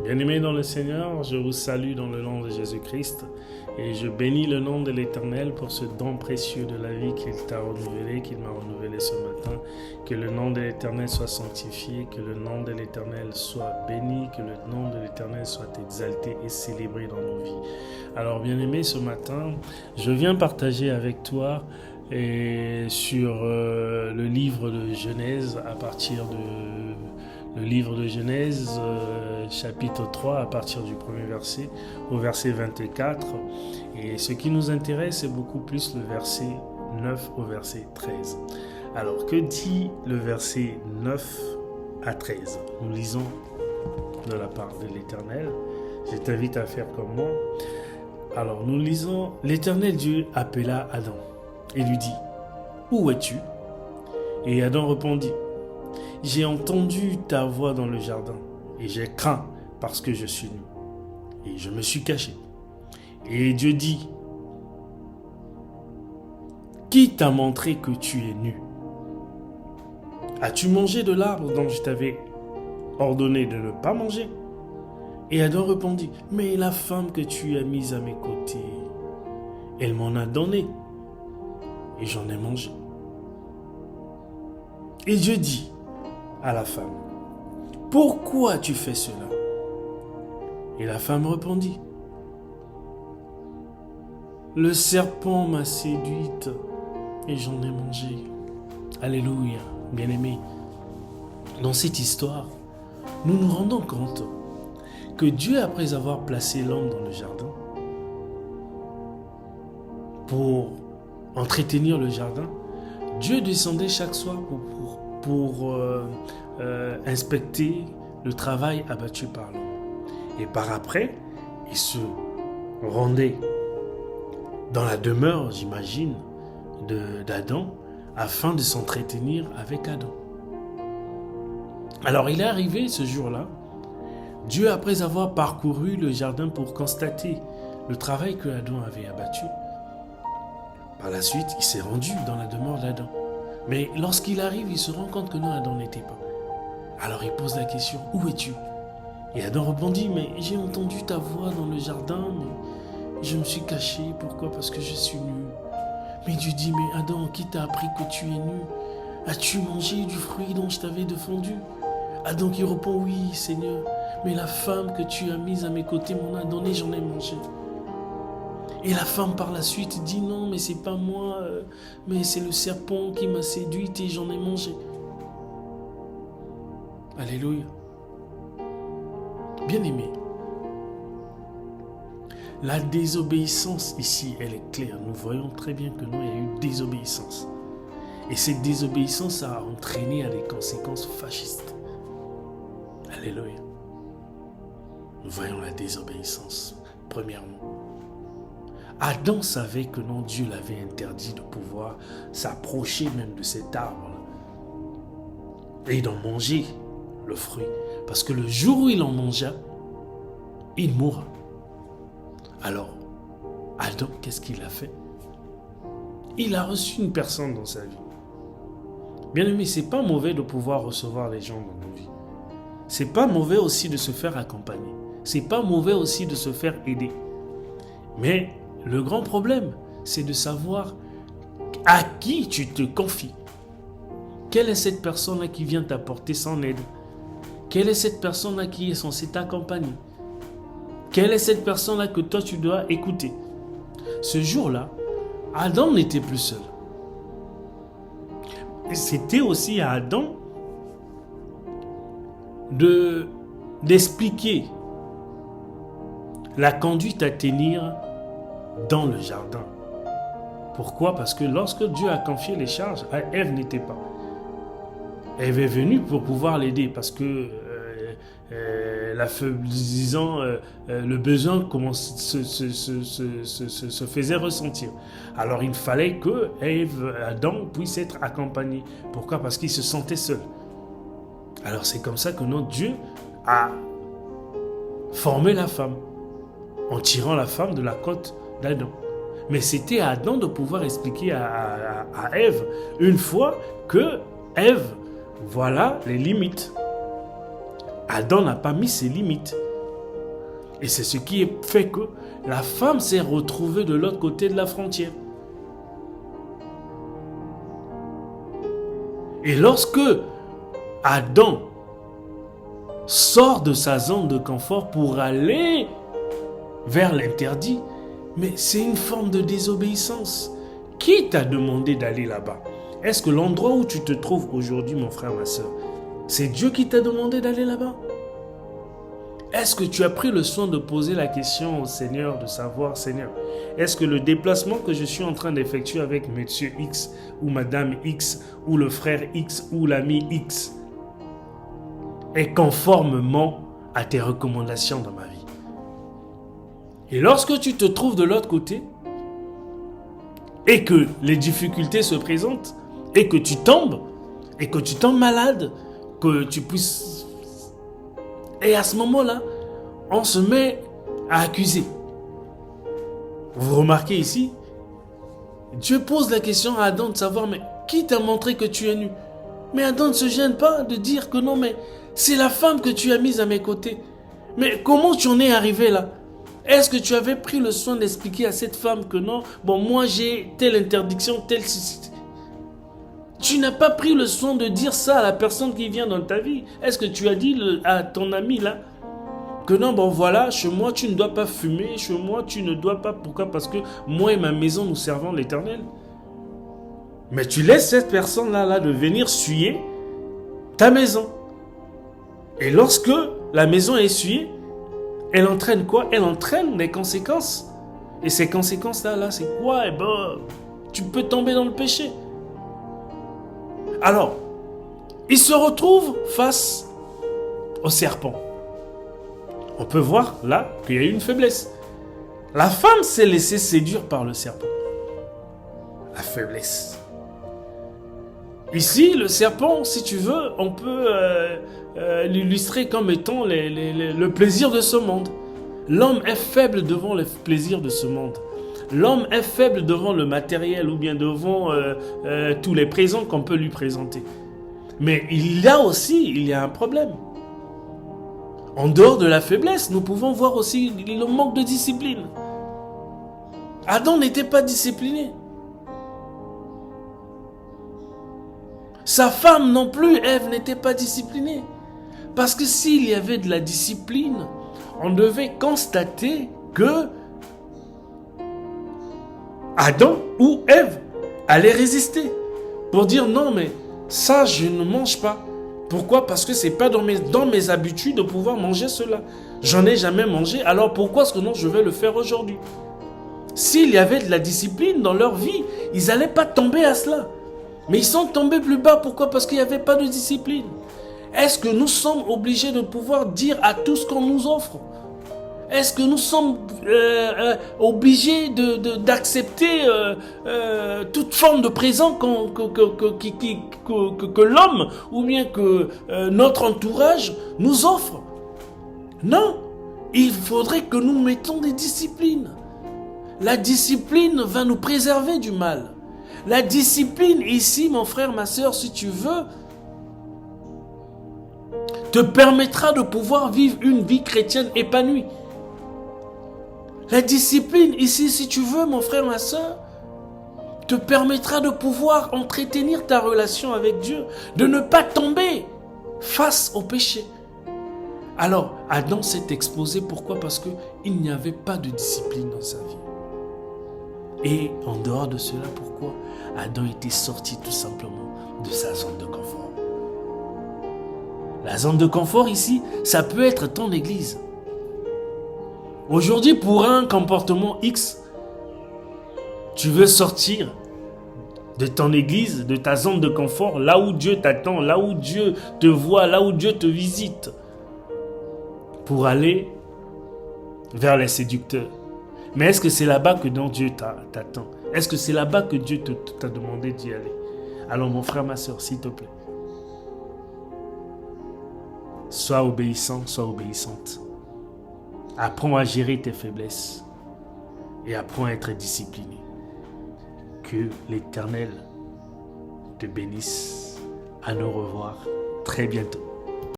Bien-aimés dans le Seigneur, je vous salue dans le nom de Jésus-Christ et je bénis le nom de l'Éternel pour ce don précieux de la vie qu'il t'a renouvelé, qu'il m'a renouvelé ce matin. Que le nom de l'Éternel soit sanctifié, que le nom de l'Éternel soit béni, que le nom de l'Éternel soit exalté et célébré dans nos vies. Alors bien-aimés, ce matin, je viens partager avec toi sur le livre de Genèse à partir de... Le livre de Genèse, chapitre 3, à partir du premier verset au verset 24. Et ce qui nous intéresse, c'est beaucoup plus le verset 9 au verset 13. Alors, que dit le verset 9 à 13 ? Nous lisons de la part de l'Éternel. Je t'invite à faire comme moi. Alors, nous lisons, l'Éternel Dieu appela Adam et lui dit, « Où es-tu » Et Adam répondit, « J'ai entendu ta voix dans le jardin, et j'ai craint parce que je suis nu, et je me suis caché. » Et Dieu dit, « Qui t'a montré que tu es nu ? As-tu mangé de l'arbre dont je t'avais ordonné de ne pas manger ?» Et Adam répondit, « Mais la femme que tu as mise à mes côtés, elle m'en a donné, et j'en ai mangé. » Et Dieu dit à la femme, « Pourquoi tu fais cela ?» Et la femme répondit, « Le serpent m'a séduite et j'en ai mangé. » Alléluia, bien-aimés. Dans cette histoire, nous nous rendons compte que Dieu, après avoir placé l'homme dans le jardin, pour entretenir le jardin, Dieu descendait chaque soir pour inspecter le travail abattu par l'homme. Et par après, il se rendait dans la demeure, j'imagine, d'Adam, afin de s'entretenir avec Adam. Alors il est arrivé ce jour-là, Dieu, après avoir parcouru le jardin pour constater le travail que Adam avait abattu, par la suite, il s'est rendu dans la demeure d'Adam. Mais lorsqu'il arrive, il se rend compte que non, Adam n'était pas. Alors il pose la question, « Où es-tu » Et Adam répondit, « Mais j'ai entendu ta voix dans le jardin, mais je me suis caché. Pourquoi ? Parce que je suis nu. » Mais Dieu dit, « Mais Adam, qui t'a appris que tu es nu ? As-tu mangé du fruit dont je t'avais défendu ?» Adam qui répond, « Oui, Seigneur, mais la femme que tu as mise à mes côtés m'en a donné, j'en ai mangé. » Et la femme par la suite dit, « Non, mais c'est pas moi, mais c'est le serpent qui m'a séduite et j'en ai mangé. » Alléluia. Bien-aimé, la désobéissance ici, elle est claire. Nous voyons très bien que non, il y a eu désobéissance. Et cette désobéissance a entraîné à des conséquences fascistes. Alléluia. Nous voyons la désobéissance, premièrement. Adam savait que non, Dieu l'avait interdit de pouvoir s'approcher même de cet arbre et d'en manger le fruit. Parce que le jour où il en mangea, il mourra. Alors, Adam, qu'est-ce qu'il a fait ? Il a reçu une personne dans sa vie. Bien aimé, c'est pas mauvais de pouvoir recevoir les gens dans nos vies. C'est pas mauvais aussi de se faire accompagner. C'est pas mauvais aussi de se faire aider. Mais le grand problème, c'est de savoir à qui tu te confies. Quelle est cette personne-là qui vient t'apporter son aide ? Quelle est cette personne-là qui est censée t'accompagner ? Quelle est cette personne-là que toi tu dois écouter ? Ce jour-là, Adam n'était plus seul. Et c'était aussi à Adam d'expliquer la conduite à tenir dans le jardin. Pourquoi ? Parce que lorsque Dieu a confié les charges, Ève n'était pas. Ève est venue pour pouvoir l'aider parce que l'affaiblissant, le besoin se faisait ressentir. Alors il fallait que Adam puisse être accompagné. Pourquoi ? Parce qu'il se sentait seul. Alors c'est comme ça que notre Dieu a formé la femme en tirant la femme de la côte d'Adam. Mais c'était à Adam de pouvoir expliquer à Ève une fois que Ève, voilà les limites. Adam n'a pas mis ses limites. Et c'est ce qui fait que la femme s'est retrouvée de l'autre côté de la frontière. Et lorsque Adam sort de sa zone de confort pour aller vers l'interdit, mais c'est une forme de désobéissance. Qui t'a demandé d'aller là-bas? Est-ce que l'endroit où tu te trouves aujourd'hui, mon frère, ma soeur, c'est Dieu qui t'a demandé d'aller là-bas? Est-ce que tu as pris le soin de poser la question au Seigneur, de savoir, Seigneur, est-ce que le déplacement que je suis en train d'effectuer avec Monsieur X ou Madame X ou le frère X ou l'ami X est conformément à tes recommandations dans ma vie? Et lorsque tu te trouves de l'autre côté et que les difficultés se présentent et que tu tombes malade, que tu puisses... Et à ce moment-là, on se met à accuser. Vous remarquez ici, Dieu pose la question à Adam de savoir, mais qui t'a montré que tu es nu? Mais Adam ne se gêne pas de dire que non, mais c'est la femme que tu as mise à mes côtés. Mais comment tu en es arrivé là? Est-ce que tu avais pris le soin d'expliquer à cette femme que non, bon, moi j'ai telle interdiction, telle... Tu n'as pas pris le soin de dire ça à la personne qui vient dans ta vie. Est-ce que tu as dit à ton ami là que non, bon voilà, chez moi tu ne dois pas fumer, chez moi tu ne dois pas... Pourquoi? Parce que moi et ma maison nous servons l'Éternel. Mais tu laisses cette personne-là de venir souiller ta maison. Et lorsque la maison est essuyée, elle entraîne quoi? Elle entraîne des conséquences. Et ces conséquences-là, c'est quoi? Eh ben, tu peux tomber dans le péché. Alors, il se retrouve face au serpent. On peut voir là qu'il y a eu une faiblesse. La femme s'est laissée séduire par le serpent. La faiblesse. Ici, le serpent, si tu veux, on peut l'illustrer comme étant le plaisir de ce monde. L'homme est faible devant les plaisirs de ce monde. L'homme est faible devant le matériel ou bien devant tous les présents qu'on peut lui présenter. Mais il y a un problème. En dehors de la faiblesse, nous pouvons voir aussi le manque de discipline. Adam n'était pas discipliné. Sa femme non plus, Ève, n'était pas disciplinée. Parce que s'il y avait de la discipline, on devait constater que Adam ou Ève allait résister pour dire non, mais ça je ne mange pas. Pourquoi? Parce que c'est pas dans mes habitudes de pouvoir manger cela. J'en ai jamais mangé, alors pourquoi est-ce que non je vais le faire aujourd'hui? S'il y avait de la discipline dans leur vie, ils n'allaient pas tomber à cela. Mais ils sont tombés plus bas, pourquoi? Parce qu'il n'y avait pas de discipline. Est-ce que nous sommes obligés de pouvoir dire à tout ce qu'on nous offre? Est-ce que nous sommes obligés d'accepter toute forme de présent que l'homme ou bien que notre entourage nous offre? Non, il faudrait que nous mettions des disciplines. La discipline va nous préserver du mal. La discipline ici, mon frère, ma soeur, si tu veux, te permettra de pouvoir vivre une vie chrétienne épanouie. La discipline ici, si tu veux, mon frère, ma soeur, te permettra de pouvoir entretenir ta relation avec Dieu, de ne pas tomber face au péché. Alors, Adam s'est exposé, pourquoi? Parce qu'il n'y avait pas de discipline dans sa vie. Et en dehors de cela, pourquoi? Adam était sorti tout simplement de sa zone de confort. La zone de confort ici, ça peut être ton église. Aujourd'hui, pour un comportement X, tu veux sortir de ton église, de ta zone de confort, là où Dieu t'attend, là où Dieu te voit, là où Dieu te visite, pour aller vers les séducteurs. Mais est-ce que c'est là-bas que Dieu t'attend? Est-ce que c'est là-bas que Dieu t'a demandé d'y aller? Alors mon frère, ma soeur, s'il te plaît, sois obéissant, sois obéissante. Apprends à gérer tes faiblesses et apprends à être discipliné. Que l'Éternel te bénisse. À nous revoir très bientôt.